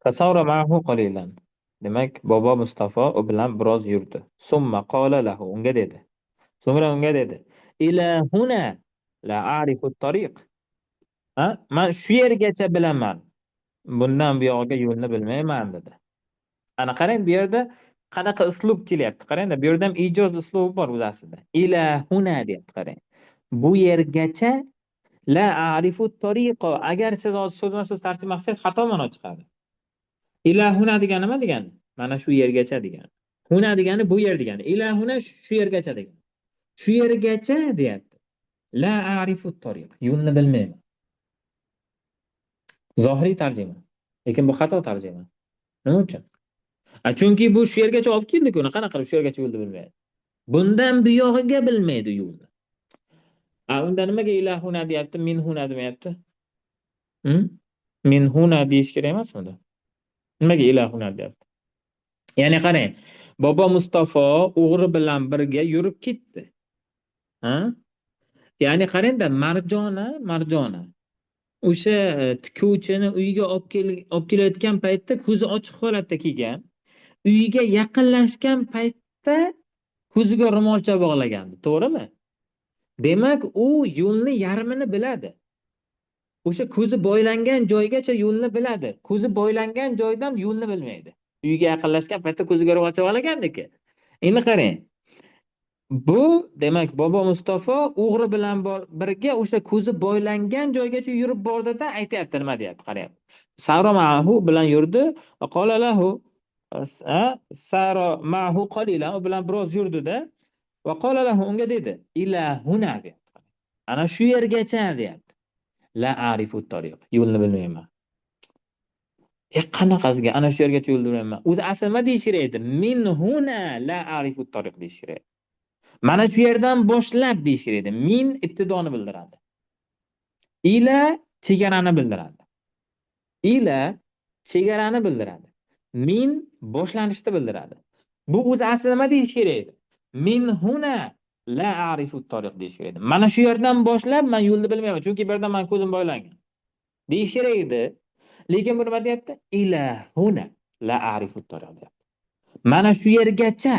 Fasawra ma'ahu qalilan. Demak, bobo Mustafa u bilan biroz yurdi. Summa qala lahu, unga dedi. So'ngra unga dedi: Ila huna la a'rifu at-tariq. Ha? Men shu yergacha bilaman. Bundan buyog'iga yo'lni bilmayman dedi. Ana qarang, bu yerda qanaqa uslub kelyapti. Qarangda, bu yerda ham ijoz uslubi bor o'zi aslida. Ila huna deyapti, qarang. Bu yergacha la a'rifu at-tariqa. Agar siz hozir so'zma-so'z tarjima qilsangiz xato ma'no chiqadi. Ila huna degani nima degani? Mana shu yergacha degani. Huna degani bu yer degani. Ila huna shu yergacha degani. Shu yergacha deyapti. La a'rifu at-tariq. Yo'lni bilmayman. Zohiriy tarjima. Lekin bu xato tarjima. Nima uchun? Chunki bu shu yergacha olib keldik uni. Qanaqa qilib shu yergacha yo'lni bilmaydi? Bundan buyog'iga bilmaydi yo'lni. Unda nimaga ilahuna deyapti, min huna demayapti? Min huna deyish kerak emasmidi? Nimaga ilahuna deyapti? Ya'ni qarang, bobo Mustafa o'g'ri bilan birga yurib ketdi. Ha? Ya'ni qarangda, Marjona o'sha tikuvchini uyiga olib kelayotgan paytda ko'zi ochiq holatda kelgan. Uyiga yaqinlashgan paytda ko'ziga ro'molcha bog'lagandi, to'g'rimi? Demak, u yo'lni yarmini biladi. O'sha ko'zi boylangan joygacha yo'lni biladi. Ko'zi boylangan joydan yo'lni bilmaydi. Uyiga yaqinlashgan paytda ko'ziga ro'molcha bog'lagandiki. Endi qarang. Bu demak, bobo Mustafa o'g'ri bilan birga o'sha ko'zi boylangan joygacha yurib bordida aytayapti, nima deyapti, qarang. Saro ma'hu bilan yurdi va qala lahu, Saro ma'hu qalilan, u bilan biroz yurdida va qala lahu, unga dedi, ila huna deyapti. Ana shu yergacha deyapti. La a'rifu at-tariq. Yo'lni bilmayman. Qanaqasiga ana shu yergacha yo'lni bilmayman. O'zi asli nima deyish kerak edi? Min huna la a'rifu at-tariq deyish kerak. Mana shu yerdan boshlab deyish kerak edi. Min ibtidoni bildiradi. Ila chegarani bildiradi. Ila chegarani bildiradi. Min boshlanishni bildiradi. Bu o'zi asli nima deyish kerak edi? Min huna la a'rifu at-tariq deyish kerak edi. Mana shu yerdan boshlab men yo'lni bilmayman, chunki bu yerda men ko'zim boylangan. Deyish kerak edi. Lekin bu nima deyapti? Ila huna la a'rifu at-tariq deyapti. Mana shu yergacha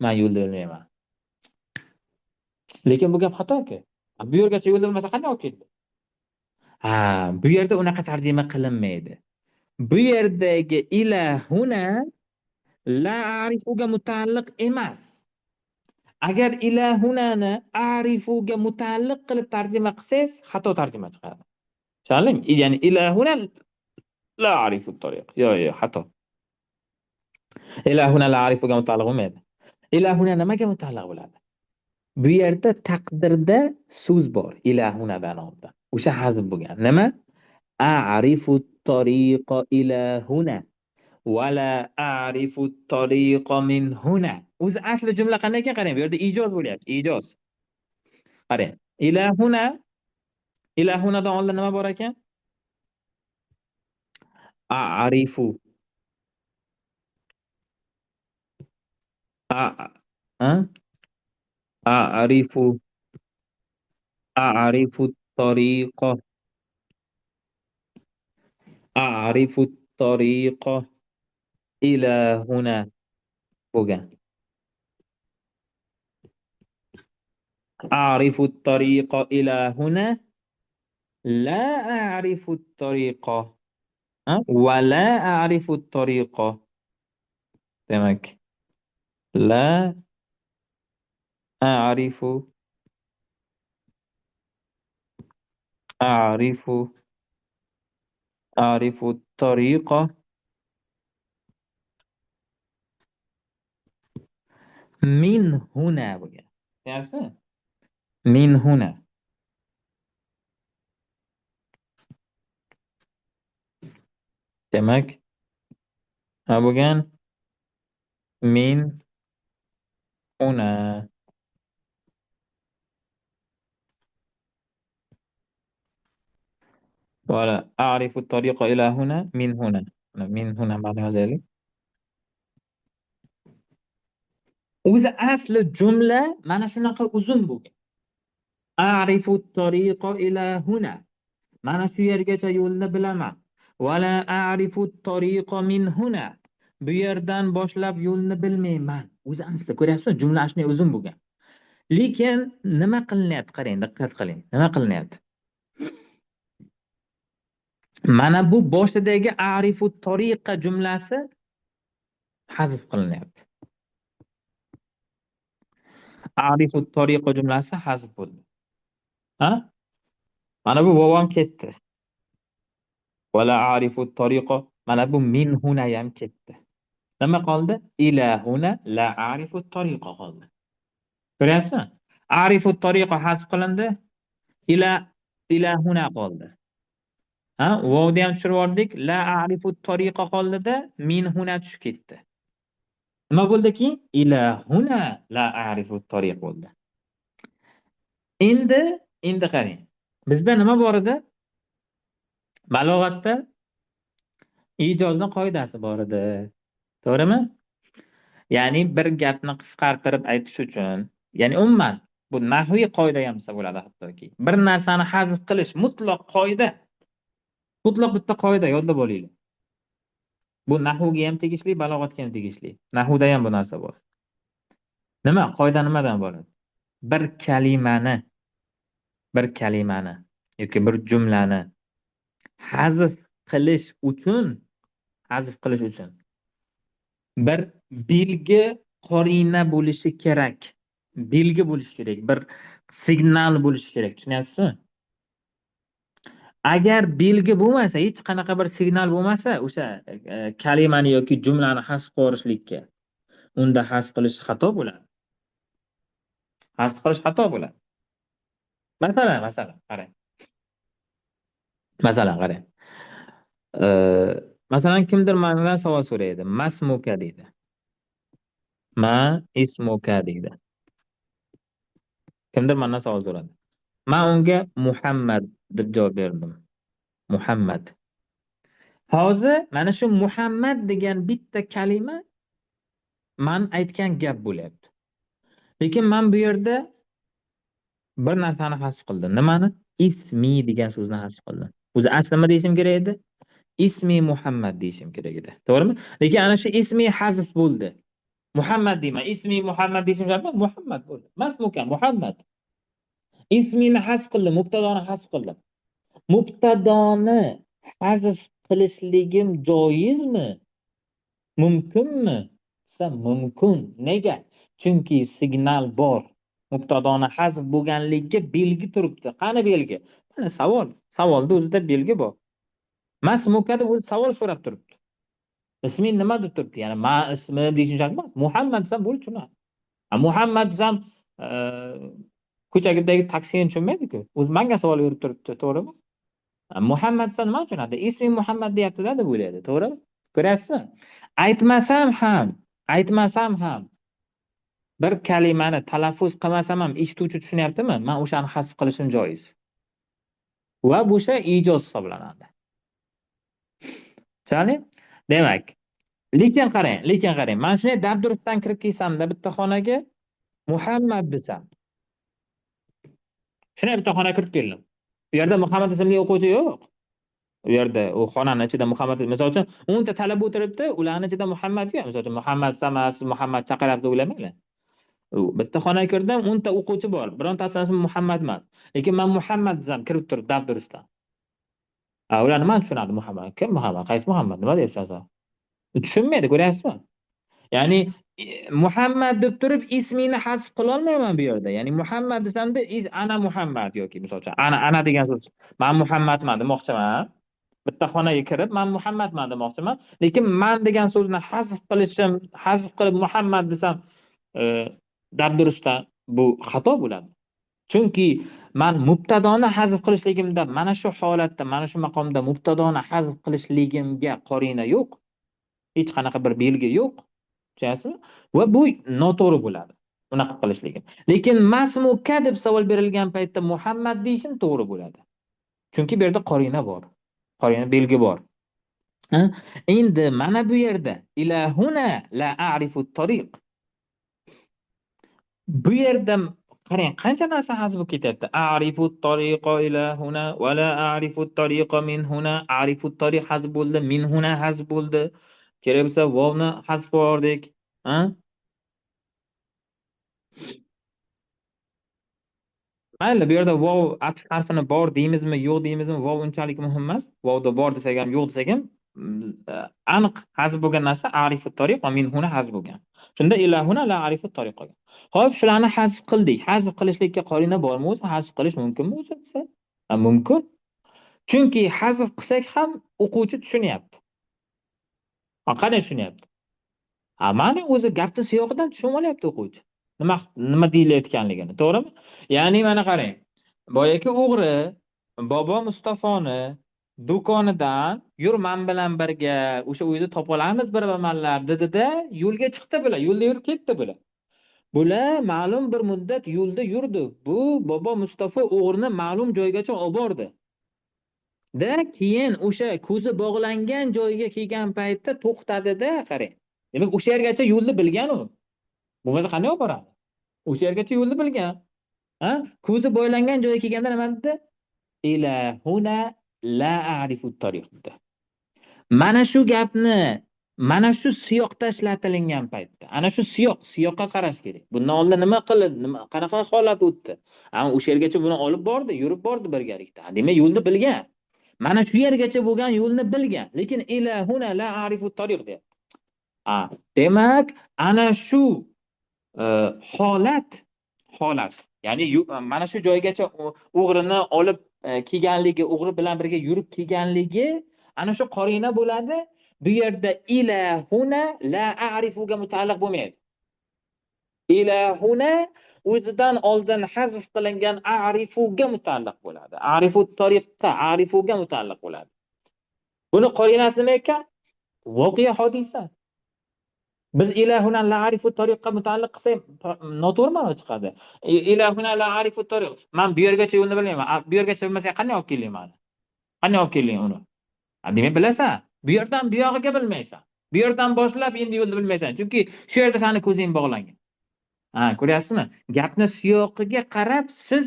men yo'lni bilmayman. Lekin bu gap xato-ku. Bu yergacha yo'lni bilmasa qanday olib keldi? Bu yerda unaqa tarjima qilinmaydi. Bu yerdagi ila huna la a'rifuga mutaalliq emas. Agar ila hunani a'rifuga mutaalliq qilib tarjima qilsangiz, xato tarjima chiqadi. Tushundingmi? Ya'ni ila huna la a'rifu at-tariq. Yo'q, xato. Ila huna la a'rifuga mutaalliq bo'lmaydi. Ila huna nimaga mutaalliq bo'ladi? Bu yerda taqdirda so'z bor, ila hunadan oldin. O'sha hazf bo'lgan. Nima? A'rifu at-tariqa ila huna va la a'rifu at-tariqa min huna. O'zi asli jumla qanday ekan, qarang, bu yerda ijoz bo'lyapti, ijoz. Qarang, ila hunadan oldin nima bor ekan? A'rifu a a'rifu a'rifu at-tariqa a'rifu at-tariqa ila huna bo'lgan. A'rifu at-tariqa ila huna la a'rifu at-tariqa va la a'rifu at-tariqa. Demak, la a'rifu a'rifu a'rifu at-tariqa min huna bo'lgan. Yaxshi? Min huna. Demak, bo'lgan min huna. Wala a'rifu at-tariqa ila huna min huna. Min huna ma'no yozaylik. O'zi asli jumla mana shunaqa uzun bo'lgan. A'rifu at-tariqa ila huna. Mana shu yergacha yo'lni bilaman. Vala a'rifu at-tariqa min huna. Bu yerdan boshlab yo'lni bilmayman. O'zi aslida ko'ryapsizmi? Jumla shunday uzun bo'lgan. Lekin nima qilinyapti? Qarang, diqqat qiling. Nima qilinyapti? Mana bu boshidagi a'rifu at-tariqa jumlasi hazf qilinyapti. A'rifu at-tariqa jumlasi hazf bo'ldi. Ha? Mana bu vavom ketdi. Vala a'rifu at-tariqa. Mana bu min huna ham ketdi. Nima qoldi? Ila huna la a'rifu at-tariqa qoldi. Ko'ryapsizmi? A'rifu at-tariqa hazf qilindi. Ila ila huna qoldi. Ha, vovni ham tushirib yubordik. La a'rifu at-tariqa qoldida min huna tushib ketdi. Nima bo'ldiki? Ila huna la a'rifu at-tariq bo'ldi. Endi qarang. Bizda nima bor edi? Balog'atda ijozning qoidasi bor edi. To'g'rimi? Ya'ni bir gapni qisqartirib aytish uchun, ya'ni umuman bu nahviy qoida ham desa bo'ladi hattoki. Bir narsani hazf qilish mutlaq qoida. Mutlaq bitta qoida yodlab olinglar. Bu nahvga ham tegishli, balog'atga ham tegishli. Nahvda ham bu narsa bor. Nima? Qoida nimadan iborat? Bir kalimani yoki bir jumlani hazf qilish uchun bir belgi qorina bo'lishi kerak. Belgi bo'lishi kerak, bir signal bo'lishi kerak. Tushunyapsizmi? Agar belgi bo'lmasa, hech qanaqa bir signal bo'lmasa, o'sha kalimani yoki jumlani hasb qilishlikka, unda hasb qilish xato bo'ladi. Hasb qilish xato bo'ladi. Masalan, qarang. Qarang. Masalan, kimdir mendan savol so'raydi. Masmuka deydi. Ma ismuka deydi. Kimdir mendan savol so'radi. Men unga Muhammad deb javob berdim. Muhammad. Hozir mana shu Muhammad degan bitta kalima men aytgan gap bo'lyapti. Lekin men bu yerda bir narsani hasb qildim. Nimani? Ismi degan so'zni hasb qildim. O'zi asli nima deyishim kerak edi? Ismi Muhammad deyishim kerak edi. To'g'rimi? Lekin ana shu ismi hazf bo'ldi. Muhammad deyman. Ismi Muhammad deyishim kerak. Muhammad bo'ldi. Masmuka Muhammad. Ismini hazf qildim, mubtadoni hazf qildim. Mubtadoni hazf qilishligim joizmi? Mumkinmi? Desa mumkin. Nega? Chunki signal bor. Mubtadoni hazf bo'lganligiga belgi turibdi. Qani belgi? Mana savol. Savolda o'zida belgi bor. Masmukada o'zi savol so'rab turibdi. Isming nima deb turibdi? Ya'ni ma ismim deyishim shart emas. Muhammad desam bo'ldi tushunadi. Muhammad desam ko'chadagi taksini tushunmaydi-ku. O'zi menga savol berib turibdi, to'g'rimi? Muhammad desam nima tushunadi? Isming Muhammad deyapti-da deb o'ylaydi, to'g'rimi? Ko'ryapsizmi? Aytmasam ham bir kalimani talaffuz qilmasam ham eshituvchi tushunyaptimi? Men o'shani hasb qilishim joiz. Va bu shay ijoz hisoblanadi. Tushunali? Demak, lekin qarang. Men shunday dabdurustdan kirib kelsamda bitta xonaga Muhammad desam. Shunday bitta xonaga kirib keldim. Bu yerda Muhammad ismli o'quvchi yo'q. U yerda u xonani ichida Muhammad, misol uchun 10 ta talaba o'tiribdi, ularning ichida Muhammad yo'q. Misol uchun Muhammad Samas, Muhammad chaqiryapti o'ylamanglar. Bitta xonaga kirdim, 10 ta o'quvchi bor. Birontasini ismi Muhammad emas. Lekin men Muhammad desam kirib turib dabdurustdan. Ular nima tushunadi Muhammad? Kim Muhammad? Qaysi Muhammad? Nima deyapsiz? Tushunmaydi, ko'ryapsizmi? Ya'ni Muhammad deb turib ismini hasb qila olmayman bu yerda. Ya'ni Muhammad desamda ana Muhammad yoki misol uchun ana degan so'z. Men Muhammadman demoqchiman. Bitta xonaga kirib men Muhammadman demoqchiman. Lekin men degan so'zni hasb qilib Muhammad desam dabdurustdan bu xato bo'ladi. Chunki men mubtadoni hazf qilishligimda mana shu holatda, mana shu maqomda mubtadoni hazf qilishligimga qorina yo'q. Hech qanaqa bir belgi yo'q. Tushunasizmi? Va bu noto'g'ri bo'ladi. Unaqa qilishligim. Lekin masmuka deb savol berilgan paytda Muhammad deyishim to'g'ri bo'ladi. Chunki bu yerda qorina bor. Qorina belgi bor. Endi mana bu yerda ilahuna la a'rifu at-tariq. Bu yerda qarang qancha narsa hazb bo'lib ketyapti. A'rifu tariqa ila huna va la a'rifu tariqa min huna. A'rifu tariq hazb bo'ldi, min huna hazb bo'ldi. Kerak bo'lsa vovni hazb qildik. Ha? Mayli, bu yerda vov atf harfini bor deymizmi, yo'q deymizmi, vov unchalik muhim emas. Vovda bor desak ham, yo'q desak ham aniq hazb bo'lgan narsa arifu tariq va min huna hazb bo'lgan. Shunda ilahuna la arifu tariq qolgan. Xo'p, shularni hazb qildik. Hazb qilishlikka qarina bormi o'zi? Hazb qilish mumkinmi o'zi desa? Mumkin. Chunki hazb qilsak ham o'quvchi tushunyapti. Qanday tushunyapti? Mana o'zi gapni siyoqidan tushunib olyapti o'quvchi. Nima deyilayotganligini, to'g'rimi? Ya'ni mana qarang. Boyagi o'g'ri bobo Mustafoni do'konidan yur men bilan birga o'sha uyda topa olamiz bir amallab dedida yo'lga chiqdi bular. Yo'lda yurib ketdi bular. Bular ma'lum bir muddat yo'lda yurdi. Bu bobo Mustafa o'g'rini ma'lum joygacha olib bordi. Da keyin o'sha ko'zi bog'langan joyga kelgan paytda to'xtadida qarang. Demak, o'sha yergacha yo'lni bilgan u. Bo'lmasa qanday olib boradi? O'sha yergacha yo'lni bilgan. Ha? Ko'zi boylangan joyga kelganda nima dedi? Ila huna la a'rifu tariq dedi. Mana shu gapni mana shu siyoqda ishlatilingan paytda, ana shu siyoqqa qarash kerak. Bundan oldin nima qildi, qanaqa holat o'tdi? Ama o'sha yergacha buni olib bordi, yurib bordi birgalikda. Demak, yo'lni bilgan. Mana shu yergacha bo'lgan yo'lni bilgan, lekin ila huna la a'rifu tariq deyapti. Demak, ana shu holat holat ya'ni mana shu joygacha o'g'rini olib kelganligi, o'g'ri bilan birga yurib kelganligi ana shu qorina bo'ladi. Bu yerda ila huna la a'rifuga mutaalliq bo'lmaydi. Ila huna o'zidan oldin hazf qilingan a'rifuga mutaalliq bo'ladi. A'rifu tariqqa, a'rifuga mutaalliq bo'ladi. Buni qorinasi nima ekan? Voqea hodisa. Biz ilahuna la arifu tariqqa mutaalliq qilsak noto'g'rimi chiqadi? Ilahuna la arifu tariq. Men bu yergacha yo'lni bilmayman. Bu yergacha bilmasang qanday olib kelayman? Qanday olib keling uni? Demak bilasan. Bu yerdan bu yog'iga bilmaysan. Bu yerdan boshlab endi yo'lni bilmaysan. Chunki shu yerda seni ko'zing bog'langan. Ko'ryapsizmi? Gapni siyoqiga qarab siz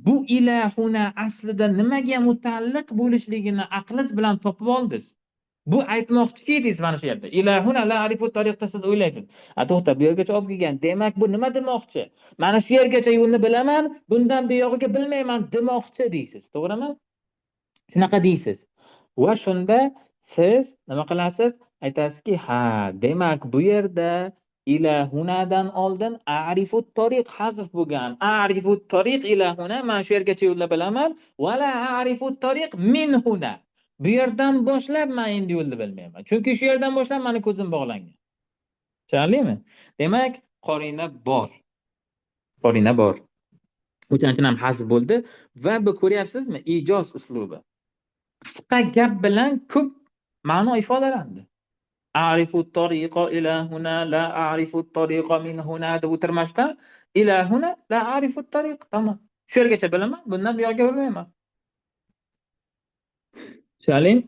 bu ilahuna aslida nimaga mutaalliq bo'lishligini aqlingiz bilan topib oldingiz. Bu aytmoqchiki deysiz mana shu yerda. Ilahuna la arifu tariqda siz o'ylaysiz. To'xta, bu yergacha olib kelgan. Demak, bu nima demoqchi? Mana shu yergacha yo'lni bilaman, bundan bu yog'iga bilmayman demoqchi deysiz. To'g'rimi? Shunaqa deysiz. Va shunda siz nima qilasiz? Aytasizki, ha, demak bu yerda ilahunadan oldin a'rifu tariq hazf bo'lgan. A'rifu tariq ilahuna, mana shu yergacha yo'lni bilaman, va la a'rifu tariq min huna. Bu yerdan boshlab men endi yo'lni bilmayman. Chunki shu yerdan boshlab meni ko'zim bog'langan. Tushunarlimi? Demak, qorina bor. Qorina bor. O'shaning uchun ham hazf bo'ldi va bu ko'ryapsizmi? Ijoz uslubi. Qisqa gap bilan ko'p ma'no ifodalandi. A'rifu tariqa ila huna la a'rifu tariqa min huna deb o'tirmasdan ila huna la a'rifu tariq. Tamam. Shu yergacha bilaman, bundan bu yerga bilmayman. Tushunarlimi?